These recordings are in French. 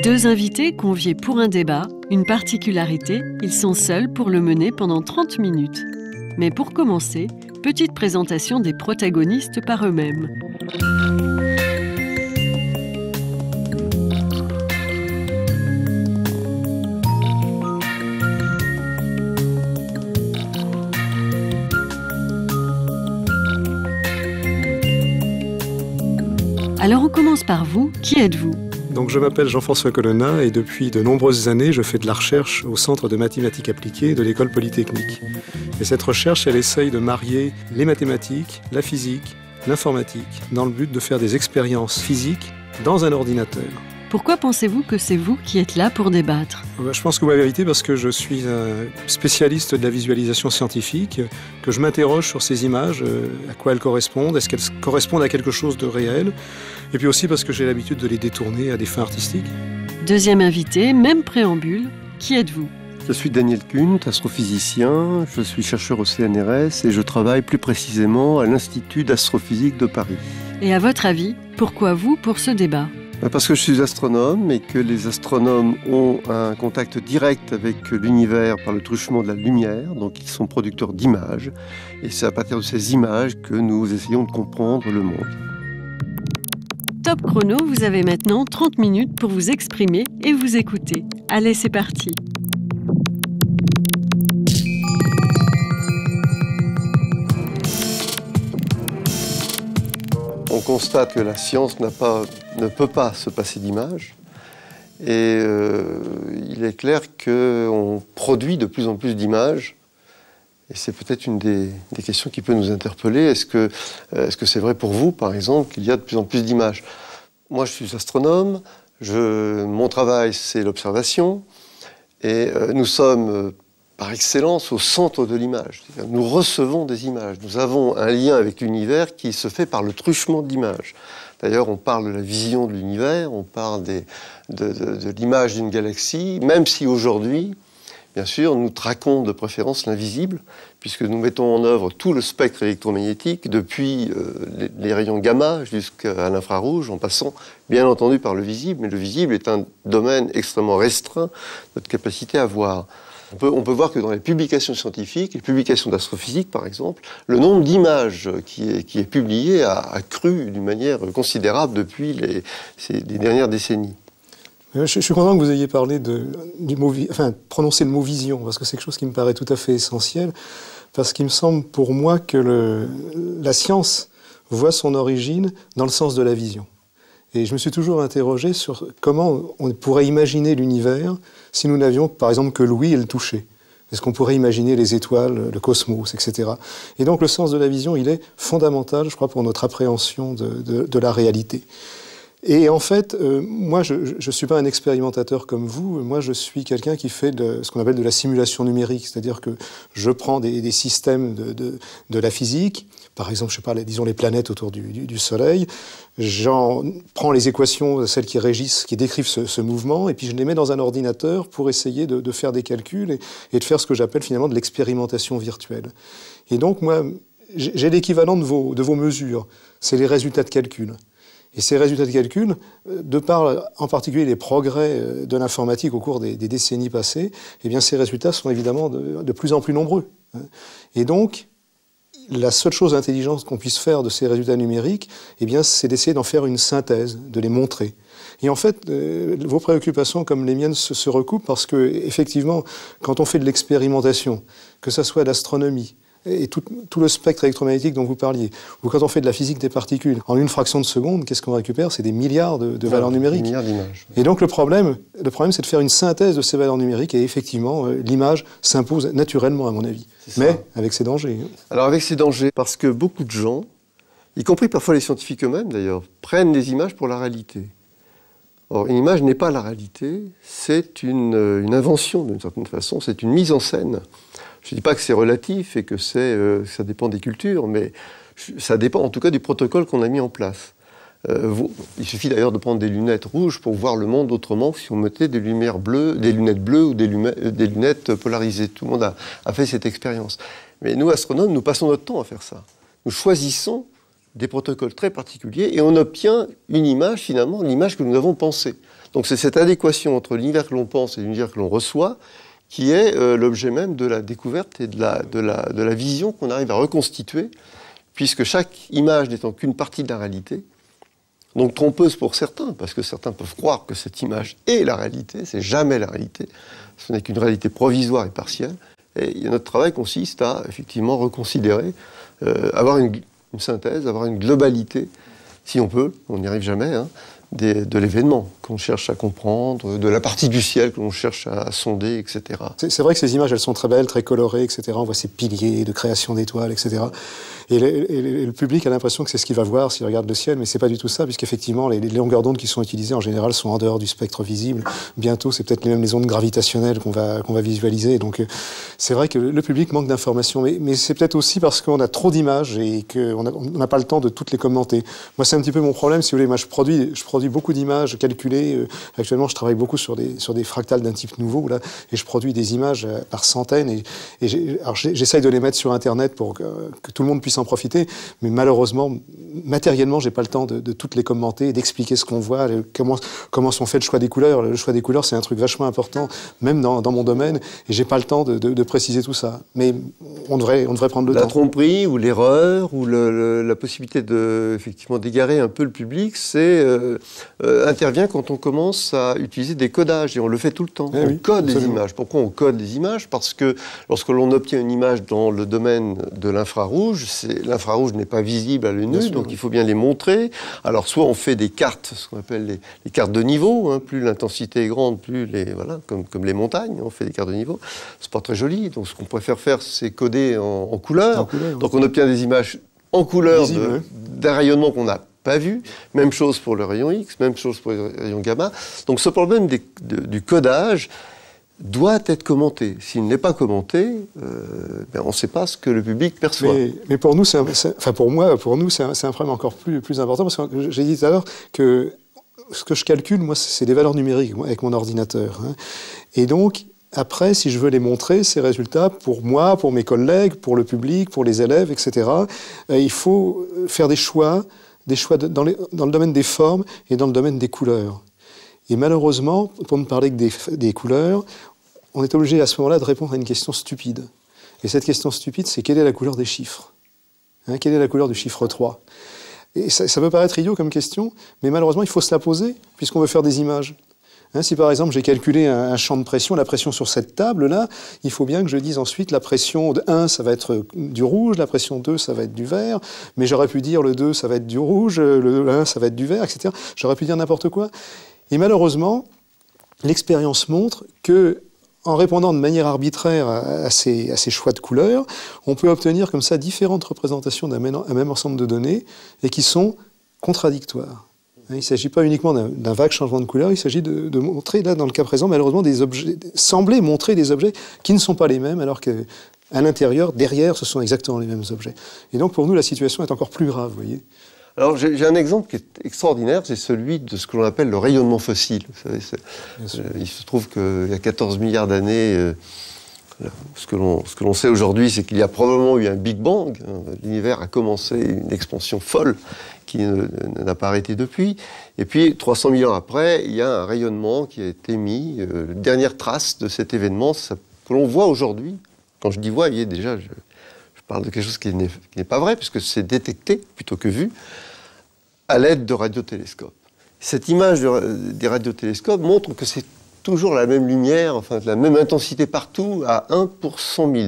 Deux invités conviés pour un débat, une particularité, ils sont seuls pour le mener pendant 30 minutes. Mais pour commencer, petite présentation des protagonistes par eux-mêmes. Alors on commence par vous, qui êtes-vous ? Donc je m'appelle Jean-François Colonna et depuis de nombreuses années, je fais de la recherche au Centre de mathématiques appliquées de l'École polytechnique. Et cette recherche, elle essaye de marier les mathématiques, la physique, l'informatique, dans le but de faire des expériences physiques dans un ordinateur. Pourquoi pensez-vous que c'est vous qui êtes là pour débattre ? Je pense que vous m'avez invité parce que je suis un spécialiste de la visualisation scientifique, que je m'interroge sur ces images, à quoi elles correspondent, est-ce qu'elles correspondent à quelque chose de réel, et puis aussi parce que j'ai l'habitude de les détourner à des fins artistiques. Deuxième invité, même préambule, qui êtes-vous ? Je suis Daniel Kuhnt, astrophysicien, je suis chercheur au CNRS et je travaille plus précisément à l'Institut d'astrophysique de Paris. Et à votre avis, pourquoi vous pour ce débat ? Parce que je suis astronome et que les astronomes ont un contact direct avec l'univers par le truchement de la lumière, donc ils sont producteurs d'images. Et c'est à partir de ces images que nous essayons de comprendre le monde. Top chrono, vous avez maintenant 30 minutes pour vous exprimer et vous écouter. Allez, c'est parti. On constate que la science ne peut pas se passer d'images. Et il est clair qu'on produit de plus en plus d'images. Et c'est peut-être une des questions qui peut nous interpeller. Est-ce que c'est vrai pour vous, par exemple, qu'il y a de plus en plus d'images ? Moi, je suis astronome. Mon travail, c'est l'observation. Et nous sommes, par excellence, au centre de l'image. Nous recevons des images. Nous avons un lien avec l'univers qui se fait par le truchement de l'image. D'ailleurs, on parle de la vision de l'univers, on parle de l'image d'une galaxie, même si aujourd'hui, bien sûr, nous traquons de préférence l'invisible, puisque nous mettons en œuvre tout le spectre électromagnétique, depuis les rayons gamma jusqu'à l'infrarouge, en passant bien entendu par le visible. Mais le visible est un domaine extrêmement restreint de notre capacité à voir. On peut voir que dans les publications scientifiques, les publications d'astrophysique par exemple, le nombre d'images qui est publié a crû d'une manière considérable depuis les dernières décennies. Je suis content que vous ayez parlé prononcé le mot vision, parce que c'est quelque chose qui me paraît tout à fait essentiel, parce qu'il me semble pour moi que la science voit son origine dans le sens de la vision. Et je me suis toujours interrogé sur comment on pourrait imaginer l'univers si nous n'avions, par exemple, que l'ouïe et le toucher. Est-ce qu'on pourrait imaginer les étoiles, le cosmos, etc. Et donc le sens de la vision, il est fondamental, je crois, pour notre appréhension de la réalité. Et en fait, moi, je ne suis pas un expérimentateur comme vous. Moi, je suis quelqu'un qui fait ce qu'on appelle de la simulation numérique. C'est-à-dire que je prends des systèmes de la physique, par exemple, je sais pas, disons les planètes autour du Soleil. J'en prends les équations, celles qui décrivent ce mouvement, et puis je les mets dans un ordinateur pour essayer de faire des calculs et de faire ce que j'appelle finalement de l'expérimentation virtuelle. Et donc, moi, j'ai l'équivalent de vos mesures. C'est les résultats de calcul. Et ces résultats de calcul, de par en particulier les progrès de l'informatique au cours des décennies passées, eh bien ces résultats sont évidemment de plus en plus nombreux. Et donc, la seule chose intelligente qu'on puisse faire de ces résultats numériques, eh bien, c'est d'essayer d'en faire une synthèse, de les montrer. Et en fait, vos préoccupations comme les miennes se recoupent parce que, effectivement, quand on fait de l'expérimentation, que ça soit l'astronomie, et tout le spectre électromagnétique dont vous parliez, ou quand on fait de la physique des particules, en une fraction de seconde, qu'est-ce qu'on récupère ? C'est des milliards de valeurs numériques. Des milliards d'images. Et donc le problème, c'est de faire une synthèse de ces valeurs numériques, et effectivement, l'image s'impose naturellement, à mon avis. Mais avec ses dangers. Alors avec ses dangers, parce que beaucoup de gens, y compris parfois les scientifiques eux-mêmes d'ailleurs, prennent des images pour la réalité. Or, une image n'est pas la réalité, c'est une invention d'une certaine façon, c'est une mise en scène. Je ne dis pas que c'est relatif et que ça dépend des cultures, mais ça dépend en tout cas du protocole qu'on a mis en place. Il suffit d'ailleurs de prendre des lunettes rouges pour voir le monde autrement que si on mettait des lunettes bleues ou des lunettes polarisées. Tout le monde a fait cette expérience. Mais nous, astronomes, nous passons notre temps à faire ça. Nous choisissons des protocoles très particuliers et on obtient une image, finalement, l'image que nous avons pensée. Donc c'est cette adéquation entre l'univers que l'on pense et l'univers que l'on reçoit qui est l'objet même de la découverte et de la vision qu'on arrive à reconstituer, puisque chaque image n'étant qu'une partie de la réalité, donc trompeuse pour certains, parce que certains peuvent croire que cette image est la réalité, c'est jamais la réalité, ce n'est qu'une réalité provisoire et partielle, et notre travail consiste à effectivement reconsidérer, avoir une synthèse, avoir une globalité, si on peut, on n'y arrive jamais, hein, de l'événement qu'on cherche à comprendre, de la partie du ciel que l'on cherche à sonder, etc. C'est vrai que ces images, elles sont très belles, très colorées, etc. On voit ces piliers de création d'étoiles, etc. Et le public a l'impression que c'est ce qu'il va voir s'il regarde le ciel, mais c'est pas du tout ça, puisqu'effectivement, les longueurs d'onde qui sont utilisées, en général, sont en dehors du spectre visible. Bientôt, c'est peut-être même les ondes gravitationnelles qu'on va visualiser. Donc, c'est vrai que le public manque d'informations, mais c'est peut-être aussi parce qu'on a trop d'images et qu'on n'a pas le temps de toutes les commenter. Moi, c'est un petit peu mon problème, si vous voulez. Moi, je produis beaucoup d'images calculées. Actuellement, je travaille beaucoup sur des fractales d'un type nouveau, là, et je produis des images par centaines. Alors, j'essaye de les mettre sur Internet pour que tout le monde puisse en profiter, mais malheureusement, matériellement, j'ai pas le temps de toutes les commenter, d'expliquer ce qu'on voit, comment sont fait le choix des couleurs. Le choix des couleurs, c'est un truc vachement important, même dans mon domaine, et j'ai pas le temps de préciser tout ça. Mais on devrait prendre le temps. La tromperie ou l'erreur ou la possibilité effectivement d'égarer un peu le public, intervient quand on commence à utiliser des codages, et on le fait tout le temps. On code les images. Pourquoi on code les images? Parce que lorsque l'on obtient une image dans le domaine de l'infrarouge, l'infrarouge n'est pas visible à l'œil nu, donc il faut bien les montrer. Alors soit on fait des cartes, ce qu'on appelle les cartes de niveau, hein, plus l'intensité est grande, plus comme les montagnes, on fait des cartes de niveau. C'est pas très joli, donc ce qu'on préfère faire, c'est coder en couleur. Donc on obtient des images en couleur d'un rayonnement qu'on n'a pas vu. Même chose pour le rayon X, même chose pour le rayon gamma. Donc ce problème du codage doit être commenté. S'il n'est pas commenté, on ne sait pas ce que le public perçoit. Mais pour nous, pour nous, c'est un problème encore plus important, parce que j'ai dit tout à l'heure que ce que je calcule, moi, c'est des valeurs numériques avec mon ordinateur. Hein. Et donc, après, si je veux les montrer, ces résultats, pour moi, pour mes collègues, pour le public, pour les élèves, etc., il faut faire des choix dans le domaine des formes et dans le domaine des couleurs. Et malheureusement, pour ne parler que des couleurs, on est obligé à ce moment-là de répondre à une question stupide. Et cette question stupide, c'est quelle est la couleur des chiffres? Quelle est la couleur du chiffre 3? Et ça peut paraître idiot comme question, mais malheureusement, il faut se la poser, puisqu'on veut faire des images. Si par exemple j'ai calculé un champ de pression, la pression sur cette table-là, il faut bien que je dise ensuite la pression de 1, ça va être du rouge, la pression 2, ça va être du vert, mais j'aurais pu dire le 2, ça va être du rouge, le 1, ça va être du vert, etc. J'aurais pu dire n'importe quoi. Et malheureusement, l'expérience montre que en répondant de manière arbitraire à ces choix de couleurs, on peut obtenir comme ça différentes représentations d'un même ensemble de données et qui sont contradictoires. Il ne s'agit pas uniquement d'un vague changement de couleur, il s'agit de montrer, là dans le cas présent, malheureusement, des objets, sembler montrer des objets qui ne sont pas les mêmes, alors qu'à l'intérieur, derrière, ce sont exactement les mêmes objets. Et donc pour nous, la situation est encore plus grave, vous voyez. Alors j'ai un exemple qui est extraordinaire, c'est celui de ce que l'on appelle le rayonnement fossile. Vous savez, il se trouve qu'il y a 14 milliards d'années, ce que l'on sait aujourd'hui, c'est qu'il y a probablement eu un Big Bang. L'univers a commencé une expansion folle qui n'a pas arrêté depuis. Et puis 300 000 ans après, il y a un rayonnement qui a été mis, dernière trace de cet événement que l'on voit aujourd'hui. Quand je dis voit, il y a déjà... Je parle de quelque chose qui n'est pas vrai, puisque c'est détecté, plutôt que vu, à l'aide de radiotélescopes. Cette image des radiotélescopes montre que c'est toujours la même lumière, enfin la même intensité partout, à 1 pour 100 000.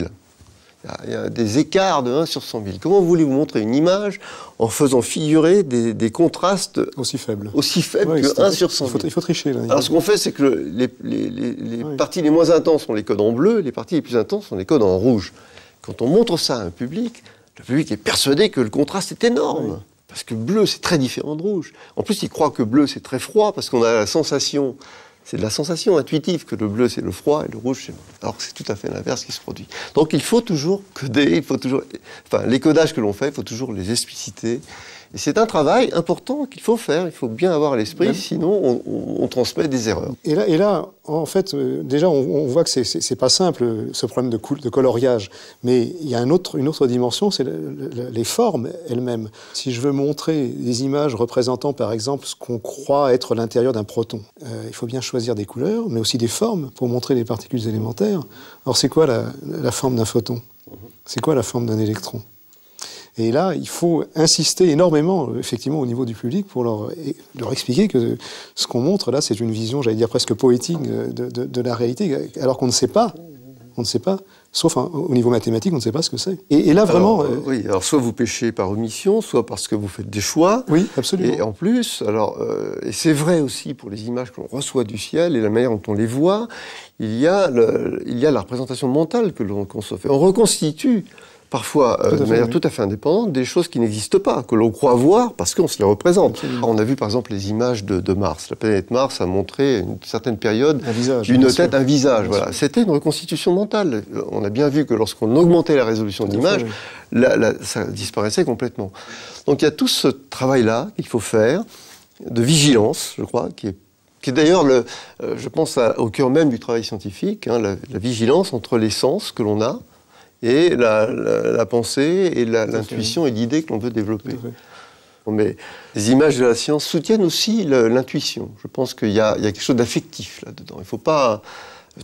Il y a des écarts de 1 sur 100 000. Comment voulez-vous montrer une image en faisant figurer des contrastes aussi faibles que 1 sur 100 000? Il faut tricher, là. Alors ce qu'on fait, c'est que les parties les moins intenses, on les code en bleu, les parties les plus intenses, on les code en rouge. Quand on montre ça à un public, le public est persuadé que le contraste est énorme. Oui. Parce que bleu, c'est très différent de rouge. En plus, il croit que bleu, c'est très froid, parce qu'on a la sensation, c'est de la sensation intuitive que le bleu, c'est le froid, et le rouge, c'est... Alors que c'est tout à fait l'inverse qui se produit. Donc il faut toujours coder, les codages que l'on fait, il faut toujours les expliciter, Et c'est un travail important qu'il faut faire, il faut bien avoir à l'esprit, sinon on transmet des erreurs. Et là en fait, déjà, on voit que c'est pas simple, ce problème de coloriage. Mais il y a une autre dimension, c'est les formes elles-mêmes. Si je veux montrer des images représentant, par exemple, ce qu'on croit être l'intérieur d'un proton, il faut bien choisir des couleurs, mais aussi des formes pour montrer les particules élémentaires. Alors, c'est quoi la forme d'un photon? C'est quoi la forme d'un électron? Et là, il faut insister énormément, effectivement, au niveau du public pour leur expliquer que ce qu'on montre là, c'est une vision, j'allais dire presque poétique de la réalité, alors qu'on ne sait pas. On ne sait pas, sauf au niveau mathématique, on ne sait pas ce que c'est. Et là, vraiment... oui, alors soit vous péchez par omission, soit parce que vous faites des choix. Oui, absolument. Et en plus, et c'est vrai aussi pour les images que l'on reçoit du ciel et la manière dont on les voit, il y a la représentation mentale que l'on se fait. On reconstitue parfois de manière tout à fait indépendante des choses qui n'existent pas, que l'on croit voir parce qu'on se les représente. Absolument. On a vu par exemple les images de Mars. La planète Mars a montré une certaine période d'une tête, un visage. Voilà. C'était une reconstitution mentale. On a bien vu que lorsqu'on augmentait la résolution de l'image, ça disparaissait complètement. Donc il y a tout ce travail-là qu'il faut faire, de vigilance, je crois, qui est d'ailleurs, je pense, au cœur même du travail scientifique, hein, la vigilance entre les sens que l'on a, et la pensée, et l'intuition et l'idée que l'on veut développer. Mais les images de la science soutiennent aussi l'intuition. Je pense qu'il y a quelque chose d'affectif là-dedans. Il ne faut pas...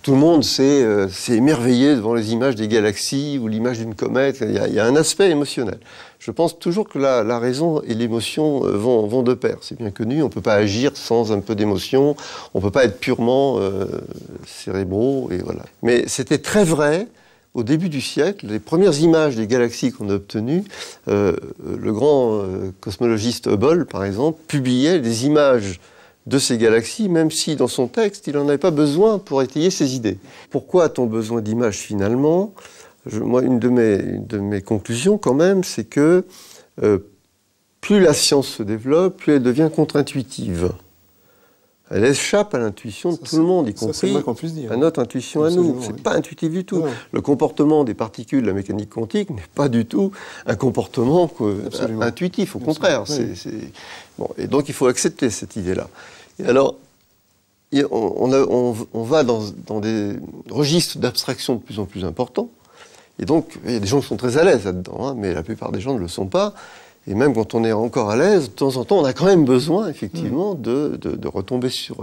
Tout le monde s'est émerveillé devant les images des galaxies ou l'image d'une comète. Il y a un aspect émotionnel. Je pense toujours que la raison et l'émotion vont de pair. C'est bien connu, on ne peut pas agir sans un peu d'émotion. On ne peut pas être purement cérébraux, et voilà. Mais c'était très vrai. Au début du siècle, les premières images des galaxies qu'on a obtenues, le grand cosmologiste Hubble, par exemple, publiait des images de ces galaxies, même si dans son texte, il n'en avait pas besoin pour étayer ses idées. Pourquoi a-t-on besoin d'images finalement? Moi, une de mes conclusions, quand même, c'est que plus la science se développe, plus elle devient contre-intuitive. Elle échappe à l'intuition de tout le monde, y compris à notre intuition à nous. C'est pas intuitif du tout. Non. Le comportement des particules de la mécanique quantique n'est pas du tout un comportement intuitif. Au contraire. Bon, et donc il faut accepter cette idée-là. Et alors, on va dans des registres d'abstraction de plus en plus importants. Et donc, il y a des gens qui sont très à l'aise là-dedans, hein, mais la plupart des gens ne le sont pas. Et même quand on est encore à l'aise, de temps en temps, on a quand même besoin, effectivement, de retomber sur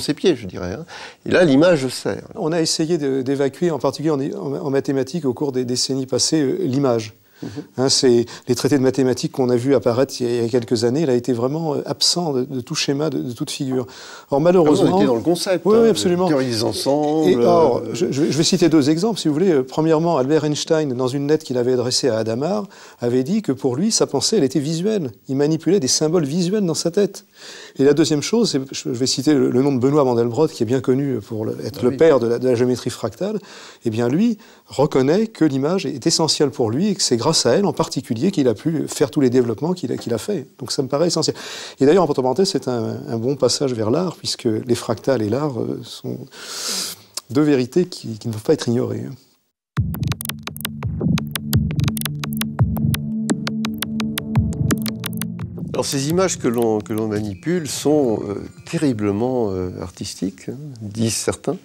ses pieds, je dirais. Hein. Et là, l'image sert. On a essayé d'évacuer, en particulier en mathématiques, au cours des décennies passées, l'image. Hein, c'est les traités de mathématiques qu'on a vus apparaître il y a quelques années. Il a été vraiment absent de tout schéma, de toute figure. Or, malheureusement... on était dans le concept. Oui, absolument. Théorie des ensembles... Et or, je vais citer deux exemples, si vous voulez. Premièrement, Albert Einstein, dans une lettre qu'il avait adressée à Hadamard, avait dit que pour lui, sa pensée, elle était visuelle. Il manipulait des symboles visuels dans sa tête. Et la deuxième chose, je vais citer le nom de Benoît Mandelbrot, qui est bien connu pour être le père de la géométrie fractale. Eh bien, lui reconnaît que l'image est essentielle pour lui et que c'est grâce à elle, en particulier, qu'il a pu faire tous les développements qu'il a fait. Donc ça me paraît essentiel. Et d'ailleurs, entre parenthèses, c'est un bon passage vers l'art, puisque les fractales et l'art sont deux vérités qui ne peuvent pas être ignorées. Alors ces images que l'on manipule sont terriblement artistiques, hein, disent certains.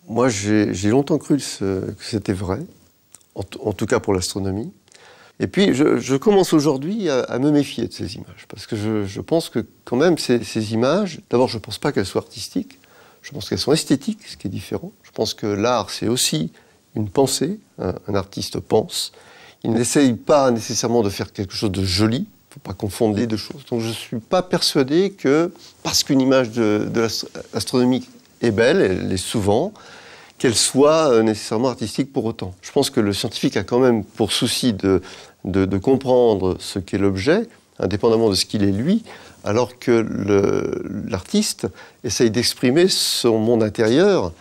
Moi, j'ai longtemps cru que c'était vrai, en tout cas pour l'astronomie. Et puis, je commence aujourd'hui à me méfier de ces images, parce que je pense que quand même ces images, d'abord, je ne pense pas qu'elles soient artistiques, je pense qu'elles sont esthétiques, ce qui est différent. Je pense que l'art, c'est aussi une pensée, un artiste pense. Il n'essaye pas nécessairement de faire quelque chose de joli, il ne faut pas confondre les deux choses. Donc je ne suis pas persuadé que, parce qu'une image de l'astronomie est belle, elle l'est souvent, qu'elle soit nécessairement artistique pour autant. Je pense que le scientifique a quand même pour souci de comprendre ce qu'est l'objet, indépendamment de ce qu'il est lui, alors que l'artiste essaye d'exprimer son monde intérieur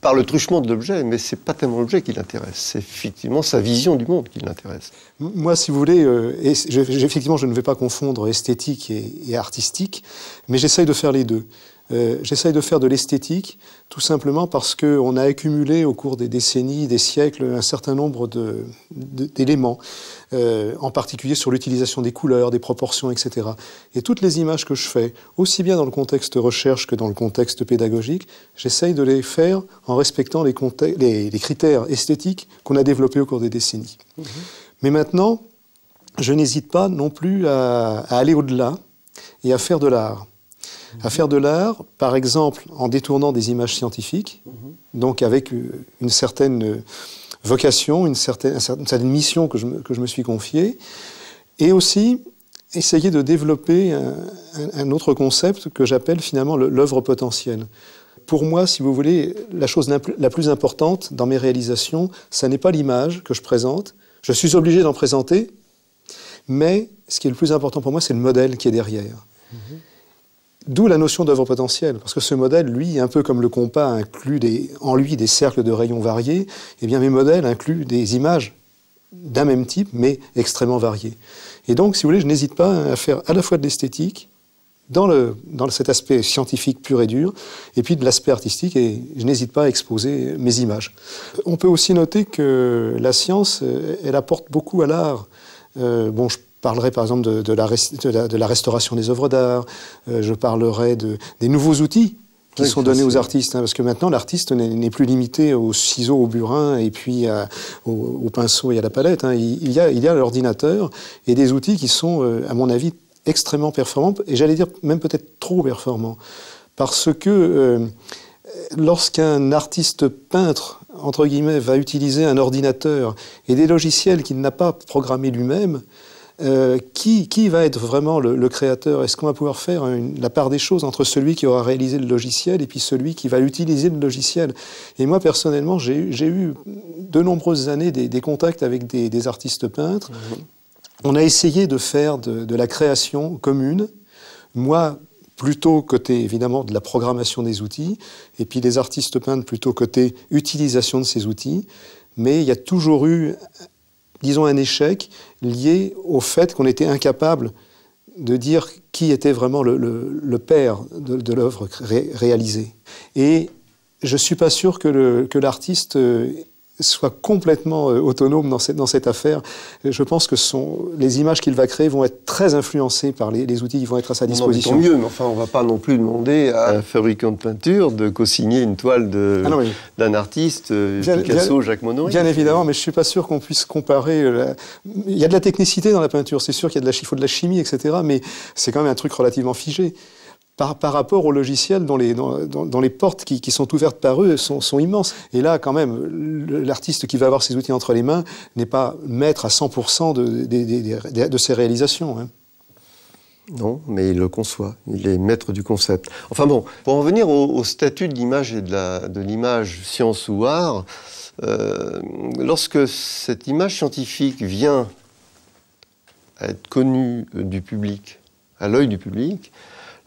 par le truchement de l'objet, mais ce n'est pas tellement l'objet qui l'intéresse, c'est effectivement sa vision du monde qui l'intéresse. Moi, si vous voulez, effectivement, je ne vais pas confondre esthétique et artistique, mais j'essaye de faire les deux. J'essaye de faire de l'esthétique, tout simplement parce qu'on a accumulé au cours des décennies, des siècles, un certain nombre d'éléments, en particulier sur l'utilisation des couleurs, des proportions, etc. Et toutes les images que je fais, aussi bien dans le contexte recherche que dans le contexte pédagogique, j'essaye de les faire en respectant les critères esthétiques qu'on a développés au cours des décennies. Mais maintenant, je n'hésite pas non plus à aller au-delà et à faire de l'art. À faire de l'art, par exemple, en détournant des images scientifiques, donc avec une certaine vocation, une certaine mission que je me suis confiée, et aussi essayer de développer un autre concept que j'appelle finalement l'œuvre potentielle. Pour moi, si vous voulez, la chose la plus importante dans mes réalisations, ça n'est pas l'image que je présente. Je suis obligé d'en présenter, mais ce qui est le plus important pour moi, c'est le modèle qui est derrière. D'où la notion d'œuvre potentielle, parce que ce modèle, lui, un peu comme le compas inclut en lui des cercles de rayons variés, eh bien mes modèles incluent des images d'un même type, mais extrêmement variées. Et donc, si vous voulez, je n'hésite pas à faire à la fois de l'esthétique, dans cet aspect scientifique pur et dur, et puis de l'aspect artistique, et je n'hésite pas à exposer mes images. On peut aussi noter que la science, elle apporte beaucoup à l'art. Bon, je parlerai par exemple de la restauration des œuvres d'art, je parlerai des nouveaux outils qui sont donnés aux artistes, parce que maintenant l'artiste n'est plus limité aux ciseaux, au burin et puis au pinceau et à la palette. Il y a l'ordinateur et des outils qui sont, à mon avis, extrêmement performants, et j'allais dire même peut-être trop performants, parce que lorsqu'un artiste peintre, entre guillemets, va utiliser un ordinateur et des logiciels qu'il n'a pas programmés lui-même, qui va être vraiment le créateur? Est-ce qu'on va pouvoir faire la part des choses entre celui qui aura réalisé le logiciel et puis celui qui va utiliser le logiciel? Et moi, personnellement, j'ai eu de nombreuses années des contacts avec des artistes peintres. On a essayé de faire de la création commune. Moi, plutôt côté, évidemment, de la programmation des outils, et puis les artistes peintres plutôt côté utilisation de ces outils. Mais il y a toujours eu, disons, un échec lié au fait qu'on était incapable de dire qui était vraiment le père de l'œuvre réalisée. Et je ne suis pas sûr que l'artiste soit complètement autonome dans cette affaire. Je pense que les images qu'il va créer vont être très influencées par les outils qui vont être à sa disposition. Non, mais tant mieux, mais enfin, on ne va pas non plus demander à un fabricant de peinture de co-signer une toile d'un artiste, Picasso, Jacques Monory. Bien évidemment, mais je ne suis pas sûr qu'on puisse comparer. Il y a de la technicité dans la peinture, c'est sûr qu'il y a faut de la chimie, etc., mais c'est quand même un truc relativement figé. Par rapport aux logiciels dont les portes qui sont ouvertes par eux sont immenses. Et là, quand même, l'artiste qui va avoir ses outils entre les mains n'est pas maître à 100% de ses réalisations. Non, mais il le conçoit. Il est maître du concept. Enfin bon, pour en venir au statut de l'image et de l'image science ou art, lorsque cette image scientifique vient à être connue du public, à l'œil du public,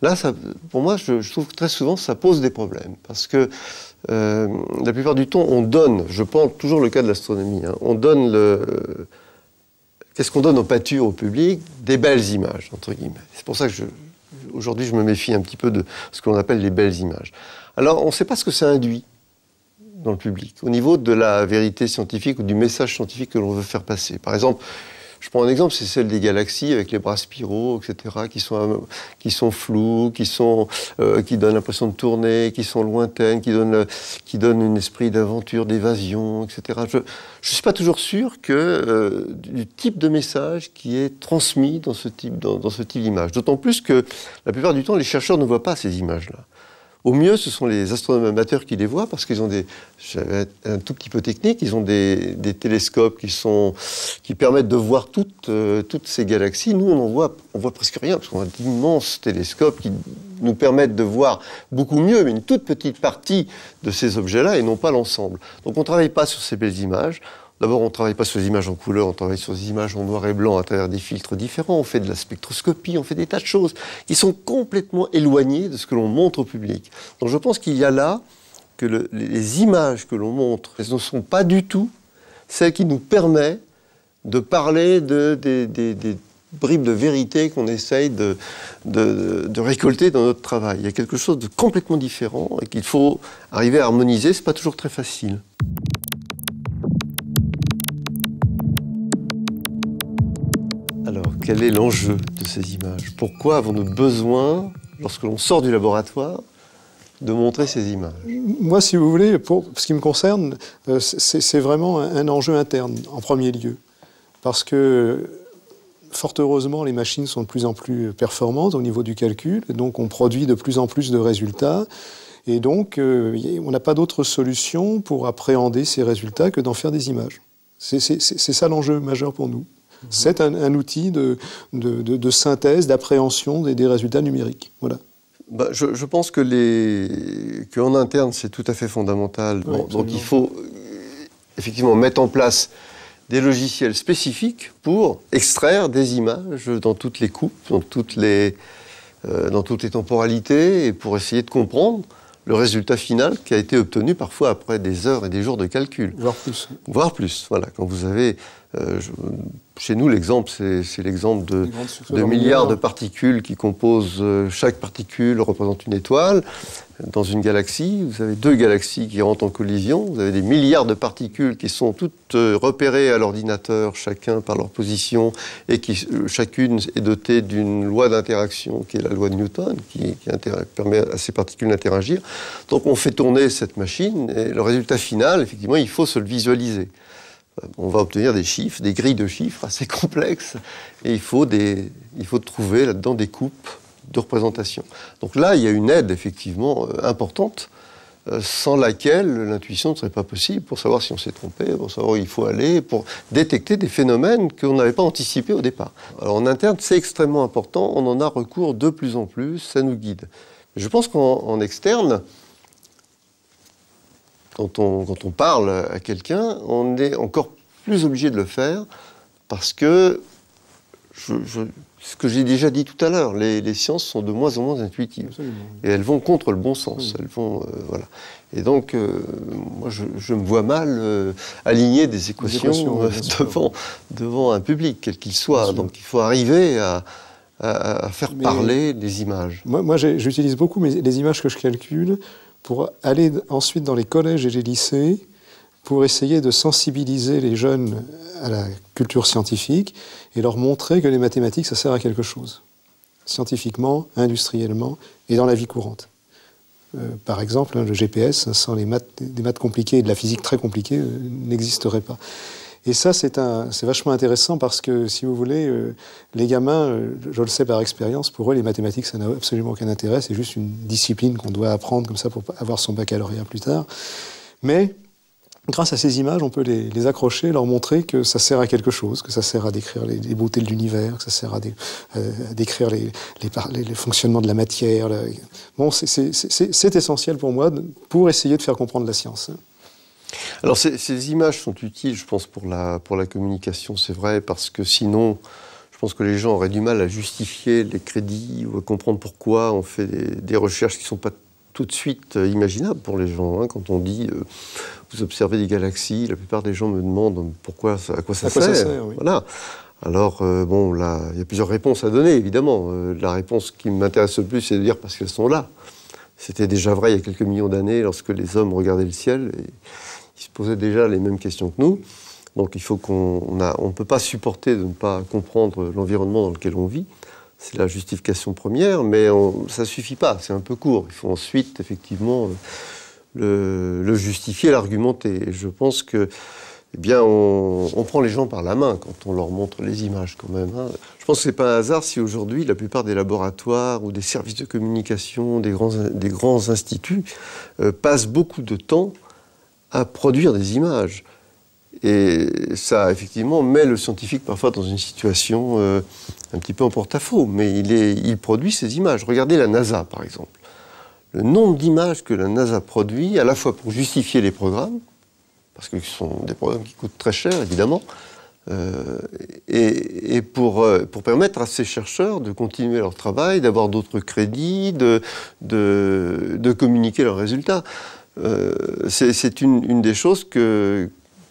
là, pour moi, je trouve que très souvent, ça pose des problèmes. Parce que la plupart du temps, on donne, je prends toujours le cas de l'astronomie, on donne qu'est-ce qu'on donne en pâture au public? Des belles images, entre guillemets. C'est pour ça que aujourd'hui, je me méfie un petit peu de ce qu'on appelle les belles images. Alors, on ne sait pas ce que ça induit dans le public, au niveau de la vérité scientifique ou du message scientifique que l'on veut faire passer. Par exemple, je prends un exemple, c'est celle des galaxies avec les bras spiraux, etc., qui sont floues, qui donnent l'impression de tourner, qui sont lointaines, qui donnent un esprit d'aventure, d'évasion, etc. Je ne suis pas toujours sûr du type de message qui est transmis dans ce type d'image. D'autant plus que la plupart du temps, les chercheurs ne voient pas ces images-là. Au mieux, ce sont les astronomes amateurs qui les voient parce qu'ils ont un tout petit peu technique, ils ont des télescopes qui permettent de voir toutes ces galaxies. Nous, on voit presque rien parce qu'on a d'immenses télescopes qui nous permettent de voir beaucoup mieux, mais une toute petite partie de ces objets-là et non pas l'ensemble. Donc on ne travaille pas sur ces belles images. D'abord, on ne travaille pas sur des images en couleur, on travaille sur des images en noir et blanc à travers des filtres différents, on fait de la spectroscopie, on fait des tas de choses qui sont complètement éloignées de ce que l'on montre au public. Donc je pense qu'il y a là que les images que l'on montre, elles ne sont pas du tout celles qui nous permettent de parler bribes de vérité qu'on essaye de récolter dans notre travail. Il y a quelque chose de complètement différent et qu'il faut arriver à harmoniser. C'est pas toujours très facile. Alors, quel est l'enjeu de ces images? Pourquoi avons-nous besoin, lorsque l'on sort du laboratoire, de montrer ces images? Moi, si vous voulez, pour ce qui me concerne, c'est vraiment un enjeu interne, en premier lieu. Parce que, fort heureusement, les machines sont de plus en plus performantes au niveau du calcul, donc on produit de plus en plus de résultats. Et donc, on n'a pas d'autre solution pour appréhender ces résultats que d'en faire des images. C'est ça l'enjeu majeur pour nous. C'est un outil de synthèse, d'appréhension des résultats numériques. Voilà. Bah, je pense qu'en interne, c'est tout à fait fondamental. Oui, donc il faut effectivement mettre en place des logiciels spécifiques pour extraire des images dans toutes les coupes, dans toutes les temporalités, et pour essayer de comprendre le résultat final qui a été obtenu parfois après des heures et des jours de calcul. Voire plus. Voire plus, voilà. Quand vous avez... chez nous, l'exemple, c'est l'exemple de milliards de particules qui composent... chaque particule représente une étoile. Dans une galaxie, vous avez 2 galaxies qui rentrent en collision. Vous avez des milliards de particules qui sont toutes repérées à l'ordinateur, chacun par leur position, et qui chacune est dotée d'une loi d'interaction, qui est la loi de Newton, qui permet à ces particules d'interagir. Donc on fait tourner cette machine, et le résultat final, effectivement, il faut se le visualiser. On va obtenir des chiffres, des grilles de chiffres assez complexes, et il faut trouver là-dedans des coupes de représentation. Donc là, il y a une aide effectivement importante, sans laquelle l'intuition ne serait pas possible pour savoir si on s'est trompé, pour savoir où il faut aller, pour détecter des phénomènes qu'on n'avait pas anticipés au départ. Alors en interne, c'est extrêmement important, on en a recours de plus en plus, ça nous guide. Je pense qu'en externe, quand on parle à quelqu'un, on est encore plus obligé de le faire parce que, ce que j'ai déjà dit tout à l'heure, les sciences sont de moins en moins intuitives. Absolument. Et elles vont contre le bon sens. Oui. Elles vont, voilà. Et donc, moi, je me vois mal aligner des équations devant un public, quel qu'il soit. Donc, il faut arriver à faire parler des images. Moi j'utilise beaucoup les images que je calcule pour aller ensuite dans les collèges et les lycées pour essayer de sensibiliser les jeunes à la culture scientifique et leur montrer que les mathématiques, ça sert à quelque chose, scientifiquement, industriellement et dans la vie courante. Par exemple, le GPS, sans des maths compliquées et de la physique très compliquée, n'existerait pas. Et ça, c'est vachement intéressant parce que, si vous voulez, les gamins, je le sais par expérience, pour eux, les mathématiques, ça n'a absolument aucun intérêt. C'est juste une discipline qu'on doit apprendre comme ça pour avoir son baccalauréat plus tard. Mais grâce à ces images, on peut les accrocher, leur montrer que ça sert à quelque chose, que ça sert à décrire les beautés de l'univers, que ça sert à décrire les fonctionnements de la matière. Bon, c'est essentiel pour moi pour essayer de faire comprendre la science. Alors ces images sont utiles, je pense, pour la communication, c'est vrai, parce que sinon, je pense que les gens auraient du mal à justifier les crédits ou à comprendre pourquoi on fait des recherches qui ne sont pas tout de suite imaginables pour les gens. Hein. Quand on dit vous observez des galaxies, la plupart des gens me demandent à quoi ça sert. Oui. Voilà. Alors, bon, là, il y a plusieurs réponses à donner, évidemment. La réponse qui m'intéresse le plus, c'est de dire parce qu'elles sont là. C'était déjà vrai il y a quelques millions d'années, lorsque les hommes regardaient le ciel, et ils se posaient déjà les mêmes questions que nous. Donc il faut on ne peut pas supporter de ne pas comprendre l'environnement dans lequel on vit. C'est la justification première, mais ça ne suffit pas, c'est un peu court. Il faut ensuite, effectivement, le justifier, l'argumenter. Et je pense que, eh bien, on prend les gens par la main quand on leur montre les images, quand même. Hein. Je pense que ce n'est pas un hasard si aujourd'hui, la plupart des laboratoires ou des services de communication, des grands instituts, passent beaucoup de temps à produire des images. Et ça, effectivement, met le scientifique parfois dans une situation un petit peu en porte-à-faux. Mais il produit ces images. Regardez la NASA, par exemple. Le nombre d'images que la NASA produit, à la fois pour justifier les programmes, parce que ce sont des programmes qui coûtent très cher, évidemment, et pour permettre à ces chercheurs de continuer leur travail, d'avoir d'autres crédits, de communiquer leurs résultats. C'est une des choses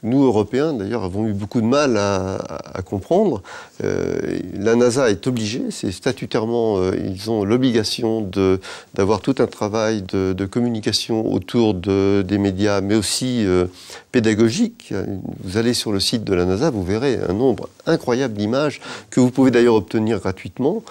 nous, Européens, d'ailleurs, avons eu beaucoup de mal à comprendre. La NASA est obligée, c'est statutairement, ils ont l'obligation d'avoir tout un travail de communication autour des médias, mais aussi pédagogique. Vous allez sur le site de la NASA, vous verrez un nombre incroyable d'images que vous pouvez d'ailleurs obtenir gratuitement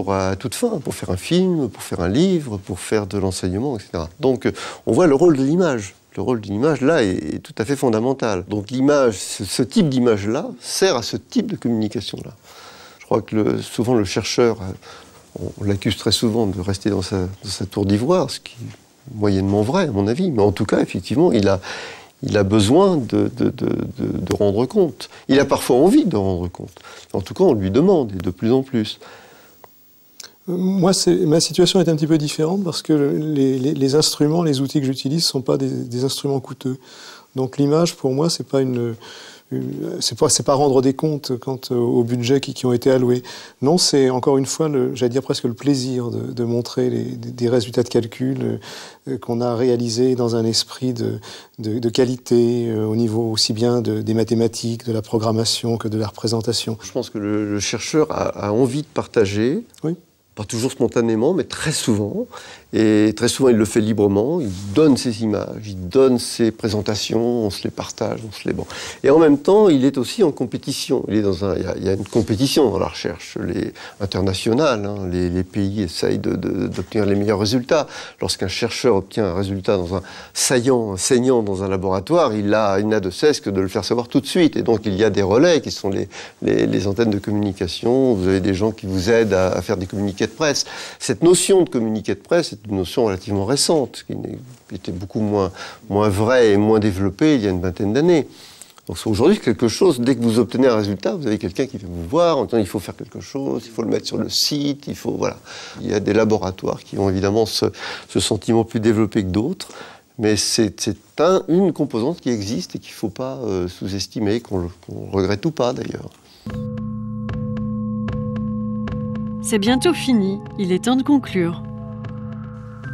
à toute fin, pour faire un film, pour faire un livre, pour faire de l'enseignement, etc. Donc, on voit le rôle de l'image. Le rôle de l'image, là, est tout à fait fondamental. Donc l'image, ce type d'image-là, sert à ce type de communication-là. Je crois que souvent le chercheur, on l'accuse très souvent de rester dans sa tour d'ivoire, ce qui est moyennement vrai, à mon avis. Mais en tout cas, effectivement, il a besoin de rendre compte. Il a parfois envie de rendre compte. En tout cas, on lui demande, et de plus en plus. Moi, ma situation est un petit peu différente parce que les instruments, les outils que j'utilise ne sont pas des instruments coûteux. Donc l'image, pour moi, c'est pas rendre des comptes quant aux budgets qui ont été alloués. Non, c'est encore une fois, j'allais dire presque le plaisir de montrer des résultats de calcul qu'on a réalisés dans un esprit de qualité au niveau aussi bien des mathématiques, de la programmation que de la représentation. Je pense que le chercheur a envie de partager. Oui. Pas toujours spontanément, mais très souvent. Et très souvent, il le fait librement. Il donne ses images, il donne ses présentations, on se les partage, bon. Et en même temps, il est aussi en compétition. Il y a une compétition dans la recherche internationale. Hein. Les pays essayent d'obtenir les meilleurs résultats. Lorsqu'un chercheur obtient un résultat saignant dans un laboratoire, il n'a de cesse que de le faire savoir tout de suite. Et donc, il y a des relais qui sont les antennes de communication. Vous avez des gens qui vous aident à faire des communiqués de presse. Cette notion de communiqué de presse est une notion relativement récente, qui était beaucoup moins vraie et moins développée il y a une vingtaine d'années. Donc aujourd'hui, quelque chose, dès que vous obtenez un résultat, vous avez quelqu'un qui vient vous voir en disant il faut faire quelque chose, il faut le mettre sur le site, voilà. Il y a des laboratoires qui ont évidemment ce sentiment plus développé que d'autres, mais c'est une composante qui existe et qu'il ne faut pas sous-estimer, qu'on regrette ou pas d'ailleurs. C'est bientôt fini, il est temps de conclure.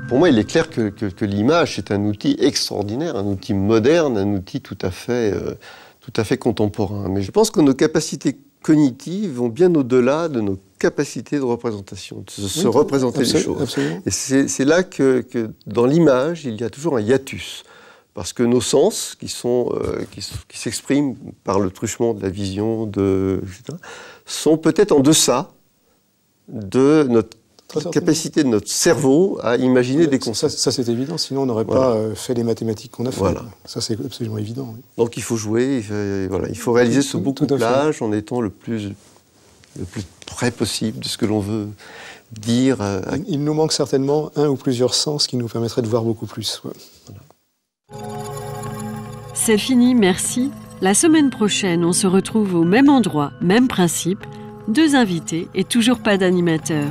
Pour moi, il est clair que l'image, c'est un outil extraordinaire, un outil moderne, un outil tout à fait contemporain. Mais je pense que nos capacités cognitives vont bien au-delà de nos capacités de représentation, de se représenter les choses. Absolument. Et c'est là que dans l'image, il y a toujours un hiatus. Parce que nos sens, qui s'expriment par le truchement de la vision, etc., sont peut-être en deçà de notre capacité de notre cerveau à imaginer des concepts. Ça c'est évident, sinon on n'aurait pas fait les mathématiques qu'on a fait. Voilà. Ça c'est absolument évident. Oui. Donc il faut jouer, il faut réaliser ce beau couplage en étant le plus près possible de ce que l'on veut dire. Il nous manque certainement un ou plusieurs sens qui nous permettraient de voir beaucoup plus. Ouais. Voilà. C'est fini, merci. La semaine prochaine, on se retrouve au même endroit, même principe, 2 invités et toujours pas d'animateur.